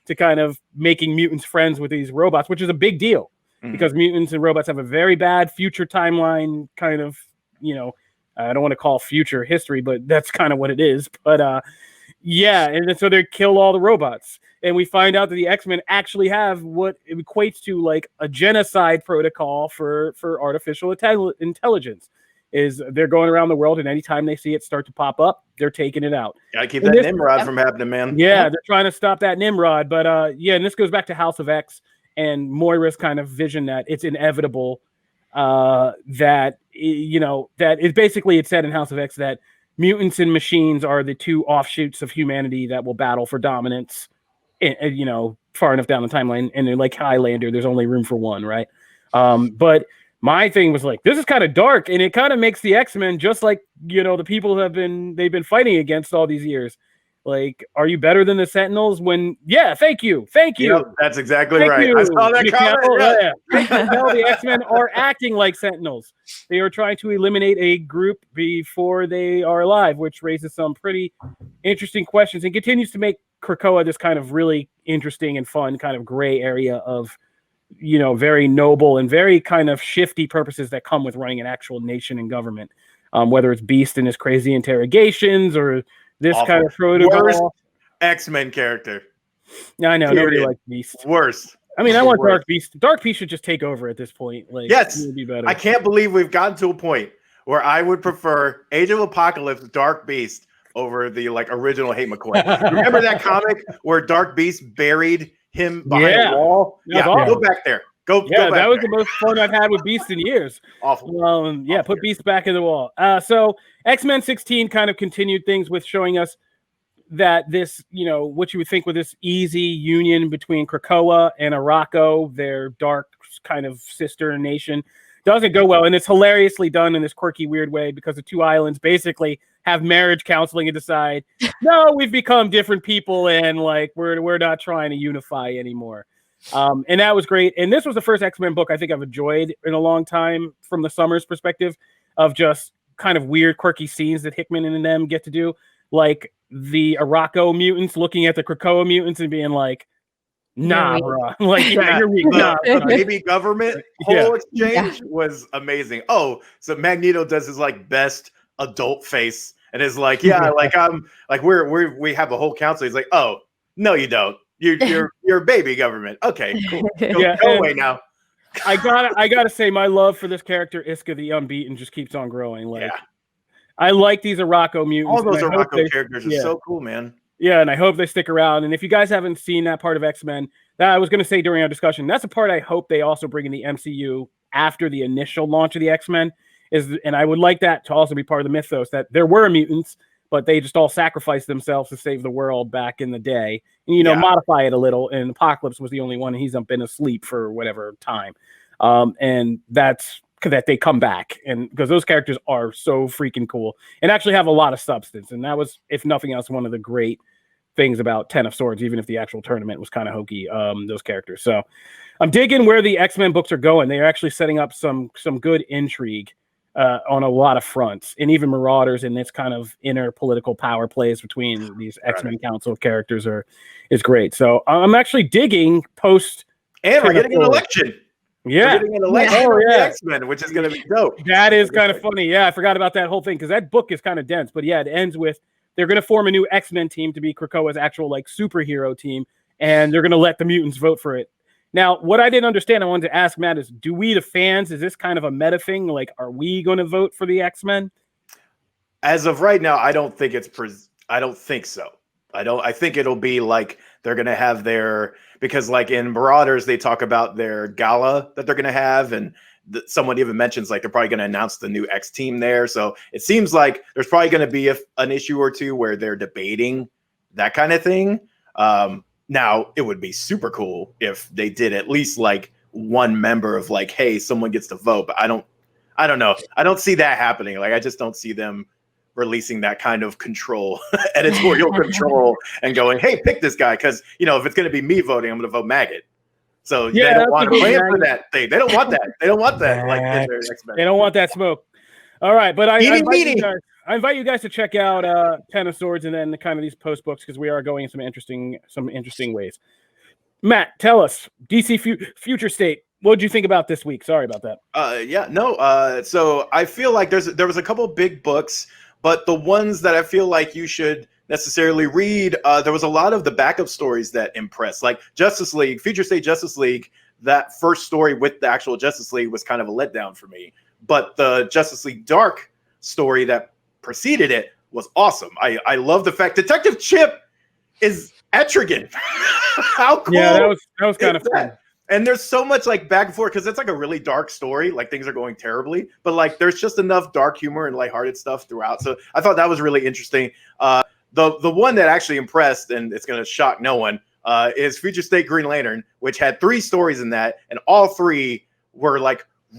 to kind of making mutants friends with these robots, which is a big deal because mutants and robots have a very bad future timeline kind of, I don't want to call future history, but that's kind of what it is. But yeah, and so they kill all the robots. And we find out that the X-Men actually have what equates to like a genocide protocol for artificial intelligence. Is they're going around the world, and anytime they see it start to pop up, they're taking it out. Gotta keep that Nimrod from happening, man. Yeah, they're trying to stop that Nimrod. But and this goes back to House of X and Moira's kind of vision that it's inevitable that it basically it said in House of X that mutants and machines are the two offshoots of humanity that will battle for dominance. Far enough down the timeline, and they're like Highlander, there's only room for one, right? But my thing was like, this is kind of dark, and it kind of makes the X-Men just like the people they've been fighting against all these years. Like, are you better than the Sentinels? Thank you. Yep, that's exactly Thank right. you, I saw that Nick comment. Campbell. Yeah. Nick Campbell, the X-Men are acting like Sentinels. They are trying to eliminate a group before they are alive, which raises some pretty interesting questions and continues to make Krakoa this kind of really interesting and fun kind of gray area of, very noble and very kind of shifty purposes that come with running an actual nation and government. Whether it's Beast and his crazy interrogations or this Awful. kind of protocol. Worst X-Men character. No, I know. Period. Nobody likes Beast. Worst. I mean, I want Dark Beast. Dark Beast should just take over at this point. Like, yes. Be better. I can't believe we've gotten to a point where I would prefer Age of Apocalypse Dark Beast over the original Hate McCoy. Remember that comic where Dark Beast buried him behind a wall? Yeah, awesome. Go back there. Go back that was there. the most fun I've had with Beast in years. Awful. Put Beast back in the wall. So X-Men 16 kind of continued things with showing us that this, what you would think with this easy union between Krakoa and Arakko, their dark kind of sister nation, doesn't go well. And it's hilariously done in this quirky, weird way because the two islands basically have marriage counseling and decide, no, we've become different people and we're not trying to unify anymore. And that was great. And this was the first X-Men book I think I've enjoyed in a long time from the Summers perspective of just kind of weird, quirky scenes that Hickman and them get to do. Like the Arakko mutants looking at the Krakoa mutants and being like, nah, bro. You're weak. The baby government whole exchange was amazing. Oh, so Magneto does his best adult face and is we have a whole council. He's like, oh, no, you don't. You're baby government. Okay, cool. Go away now. I gotta say, my love for this character, Iska the Unbeaten, just keeps on growing. I like these Arakko mutants. All those Arakko characters are so cool, man. Yeah, and I hope they stick around. And if you guys haven't seen that part of X-Men, that I was going to say during our discussion, that's a part I hope they also bring in the MCU after the initial launch of the X-Men. And I would like that to also be part of the mythos that there were mutants, but they just all sacrificed themselves to save the world back in the day. And, modify it a little. And Apocalypse was the only one, and he's been asleep for whatever time. And that's that they come back, and because those characters are so freaking cool and actually have a lot of substance. And that was, if nothing else, one of the great things about Ten of Swords, even if the actual tournament was kind of hokey, those characters. So I'm digging where the X-Men books are going. They are actually setting up some good intrigue on a lot of fronts, and even Marauders and this kind of inner political power plays between these X-Men Council characters is great. So I'm actually digging post. And we're getting an election. Yeah. X-Men, which is going to be dope. That is kind of funny. Yeah, I forgot about that whole thing because that book is kind of dense. But yeah, it ends with they're going to form a new X-Men team to be Krakoa's actual superhero team, and they're going to let the mutants vote for it. Now, what I didn't understand, I wanted to ask Matt, is do we, the fans, is this kind of a meta thing? Are we going to vote for the X-Men? As of right now, I don't think I don't think so. I think it'll be they're going to have because in Marauders, they talk about their gala that they're going to have. And someone even mentions they're probably going to announce the new X team there. So it seems like there's probably going to be an issue or two where they're debating that kind of thing. Now it would be super cool if they did at least one member of hey, someone gets to vote, but I don't know. I don't see that happening. I just don't see them releasing that kind of control, editorial control, and going, hey, pick this guy. Cause if it's going to be me voting, I'm going to vote maggot. So they don't want to plan for that thing. They don't want that. They don't want that. They don't want that smoke. All right. But I invite you guys to check out Ten of Swords and then the kind of these post books, because we are going in some interesting ways. Matt, tell us DC Future State. What did you think about this week? Sorry about that. So I feel like there was a couple big books, but the ones that I feel like you should necessarily read, there was a lot of the backup stories that impressed, like Justice League, Future State Justice League. That first story with the actual Justice League was kind of a letdown for me, but the Justice League Dark story that preceded it was awesome. I love the fact Detective Chip is Etrigan. How cool! Yeah, that was kind of fun. And there's so much back and forth because it's a really dark story. Things are going terribly, but there's just enough dark humor and lighthearted stuff throughout. So I thought that was really interesting. The one that actually impressed, and it's going to shock no one, is Future State Green Lantern, which had 3 stories in that, and all 3 were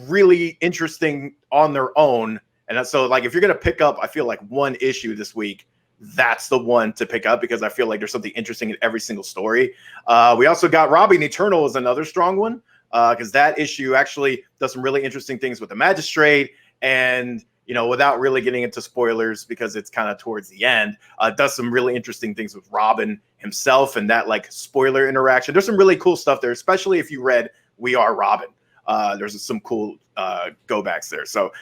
really interesting on their own. And so if you're going to pick up, I feel one issue this week that's the one to pick up because I feel like there's something interesting in every single story. We also got Robin Eternal is another strong one because that issue actually does some really interesting things with the Magistrate, and without really getting into spoilers because it's kind of towards the end, does some really interesting things with Robin himself and that like spoiler interaction. There's some really cool stuff there, especially if you read We Are Robin. There's some cool go backs there. So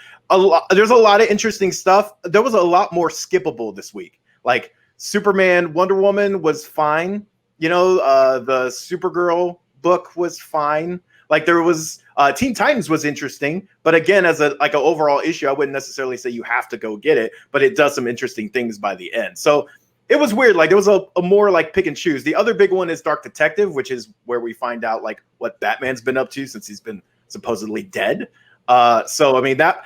there's a lot of interesting stuff. There was a lot more skippable this week. Like Superman, Wonder Woman was fine. The Supergirl book was fine. Like there was Teen Titans was interesting, but again, as an overall issue, I wouldn't necessarily say you have to go get it, but it does some interesting things by the end. So it was weird. Like there was a more like pick and choose. The other big one is Dark Detective, which is where we find out like what Batman's been up to since he's been supposedly dead. So I mean that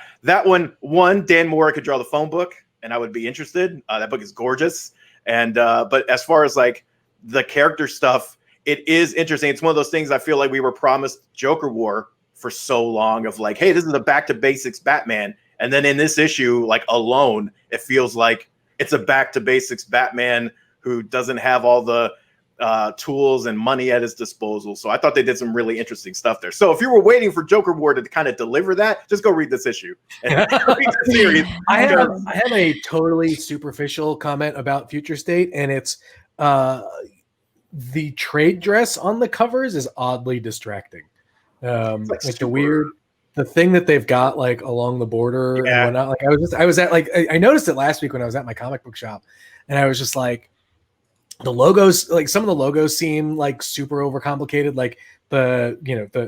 one Dan Mora could draw the phone book, and I would be interested. That book is gorgeous, and but as far as like the character stuff, it is interesting. It's one of those things I feel like we were promised Joker War for so long of like, hey, this is a back to basics Batman. And then in this issue, like alone, it feels like it's a back to basics Batman who doesn't have all the tools and money at his disposal. So I thought they did some really interesting stuff there. So if you were waiting for Joker War to kind of deliver that, just go read this issue and read the series. I have a totally superficial comment about Future State, and it's the trade dress on the covers is oddly distracting. Like the thing that they've got like along the border and whatnot. Like I was at like I noticed it last week when I was at my comic book shop, and I was just like, the logos, like some of the logos seem like super overcomplicated. Like the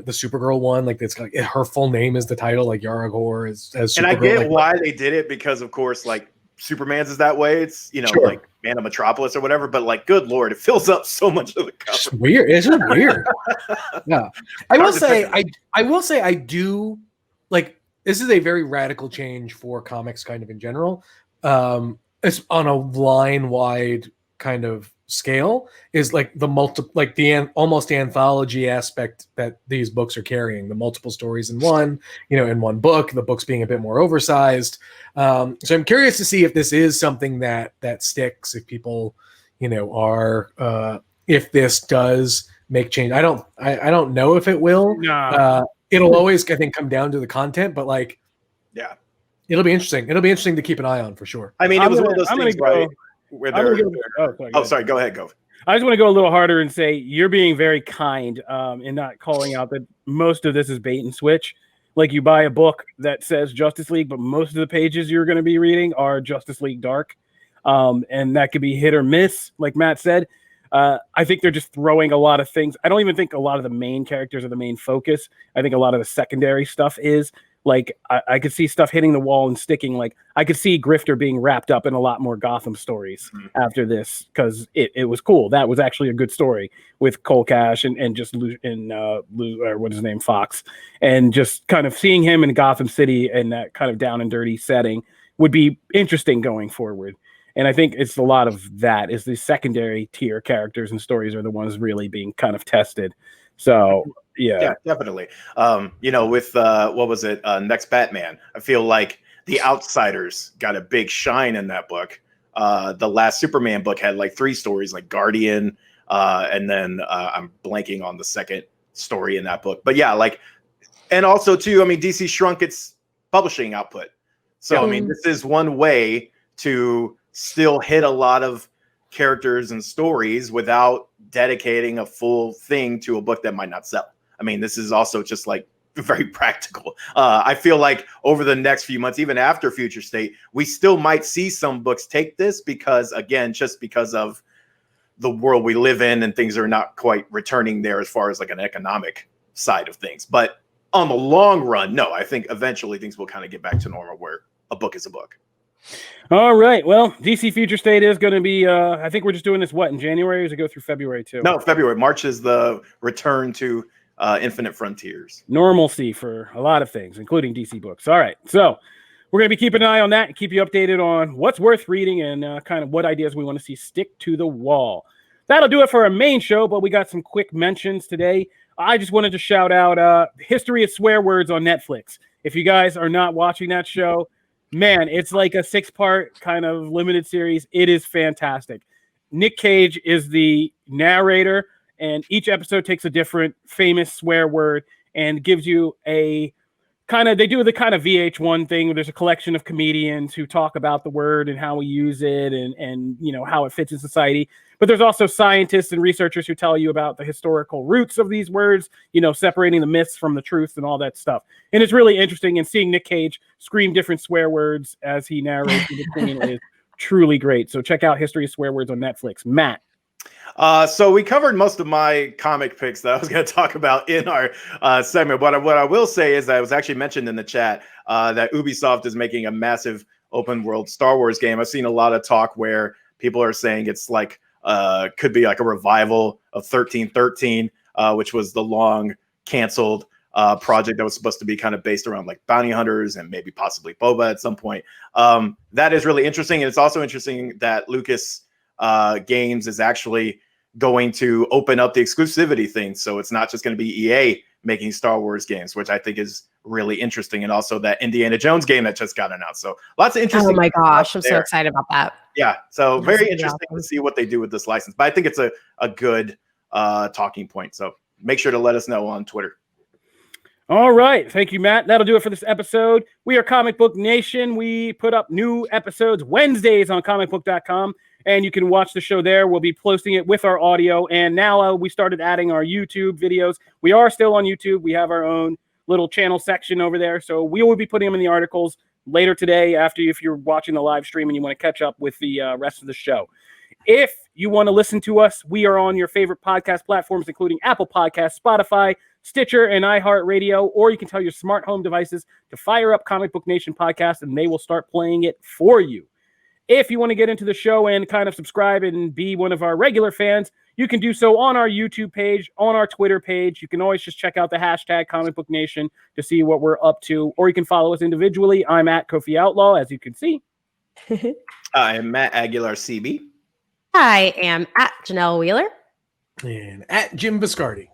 Supergirl one, like it's like her full name is the title, like Yara Gore as Supergirl. And I get why they did it because of course like Superman's is that way. It's sure. Like Man of Metropolis or whatever, but like good lord, it fills up so much of the cover. It's weird. It's just weird. Yeah. I will say I do like this is a very radical change for comics kind of in general. It's on a line wide kind of scale is like the almost anthology aspect that these books are carrying, the multiple stories in one book, the books being a bit more oversized. So I'm curious to see if this is something that sticks, if people are if this does make change. I don't know if it will. It'll always I think come down to the content, but like it'll be interesting to keep an eye on for sure. I mean, it was one of those things, right? Sorry, go ahead. I just want to go a little harder and say you're being very kind in not calling out that most of this is bait and switch. Like you buy a book that says Justice League, but most of the pages you're going to be reading are Justice League Dark. And that could be hit or miss, like Matt said. I think they're just throwing a lot of things. I don't even think a lot of the main characters are the main focus. I think a lot of the secondary stuff is. Like I could see stuff hitting the wall and sticking. Like I could see Grifter being wrapped up in a lot more Gotham stories after this because it was cool. That was actually a good story with Cole Cash and just Lou, or what's his name, Fox, and just kind of seeing him in Gotham City and that kind of down and dirty setting would be interesting going forward. And I think it's a lot of that is the secondary tier characters and stories are the ones really being kind of tested. So yeah, definitely. With what was it? Next Batman. I feel like the Outsiders got a big shine in that book. The last Superman book had like 3 stories, like Guardian, and then I'm blanking on the second story in that book. But yeah, like, and also too, I mean, DC shrunk its publishing output. So I mean, this is one way to still hit a lot of characters and stories without dedicating a full thing to a book that might not sell. I mean, this is also just like very practical. I feel like over the next few months, even after Future State, we still might see some books take this because, again, just because of the world we live in and things are not quite returning there as far as like an economic side of things. But on the long run, no, I think eventually things will kind of get back to normal where a book is a book. All right. Well, DC Future State is going to be, I think we're just doing this, in January, or does it go through February too? No, February. March is the return to Infinite Frontiers. Normalcy for a lot of things, including DC books. All right. So we're going to be keeping an eye on that and keep you updated on what's worth reading and kind of what ideas we want to see stick to the wall. That'll do it for our main show, but we got some quick mentions today. I just wanted to shout out History of Swear Words on Netflix. If you guys are not watching that show, man, it's like a 6-part kind of limited series. It is fantastic. Nick Cage is the narrator, and each episode takes a different famous swear word and gives you a they do the kind of VH1 thing where there's a collection of comedians who talk about the word and how we use it and how it fits in society. But there's also scientists and researchers who tell you about the historical roots of these words, separating the myths from the truth and all that stuff. And it's really interesting, and seeing Nick Cage scream different swear words as he narrates the scene is truly great. So check out History of Swear Words on Netflix. Matt. So we covered most of my comic picks that I was going to talk about in our segment. But what I will say is that it was actually mentioned in the chat that Ubisoft is making a massive open world Star Wars game. I've seen a lot of talk where people are saying it's like could be like a revival of 1313, which was the long canceled project that was supposed to be kind of based around like bounty hunters and maybe possibly Boba at some point. That is really interesting. And it's also interesting that Lucas Games is actually going to open up the exclusivity thing. So it's not just going to be EA making Star Wars games, which I think is really interesting. And also that Indiana Jones game that just got announced. So lots of interesting. Oh my gosh, I'm so excited about that. Yeah. So very interesting to see what they do with this license. But I think it's a good talking point. So make sure to let us know on Twitter. All right. Thank you, Matt. That'll do it for this episode. We are Comic Book Nation. We put up new episodes Wednesdays on comicbook.com. And you can watch the show there. We'll be posting it with our audio. And now we started adding our YouTube videos. We are still on YouTube. We have our own little channel section over there. So we will be putting them in the articles later today if you're watching the live stream and you want to catch up with the rest of the show. If you want to listen to us, we are on your favorite podcast platforms, including Apple Podcasts, Spotify, Stitcher, and iHeartRadio. Or you can tell your smart home devices to fire up Comic Book Nation podcast, and they will start playing it for you. If you want to get into the show and kind of subscribe and be one of our regular fans, you can do so on our YouTube page, on our Twitter page. You can always just check out the hashtag Comic Book Nation to see what we're up to, or you can follow us individually. I'm at Kofi Outlaw, as you can see. I am Matt Aguilar CB. I am at Janelle Wheeler. And at Jim Biscardi.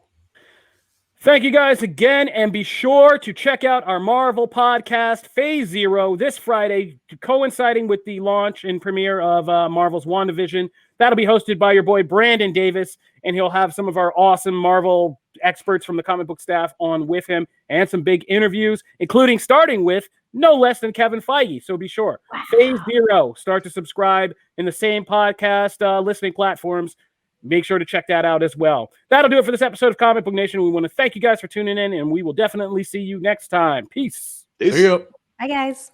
Thank you guys again, and be sure to check out our Marvel podcast, Phase Zero, this Friday, coinciding with the launch and premiere of Marvel's WandaVision. That'll be hosted by your boy Brandon Davis, and he'll have some of our awesome Marvel experts from the comic book staff on with him, and some big interviews, including starting with no less than Kevin Feige. So be sure. Wow. Phase Zero. Start to subscribe in the same podcast listening platforms. Make sure to check that out as well. That'll do it for this episode of Comic Book Nation. We want to thank you guys for tuning in, and we will definitely see you next time. Peace. See you. Bye, guys.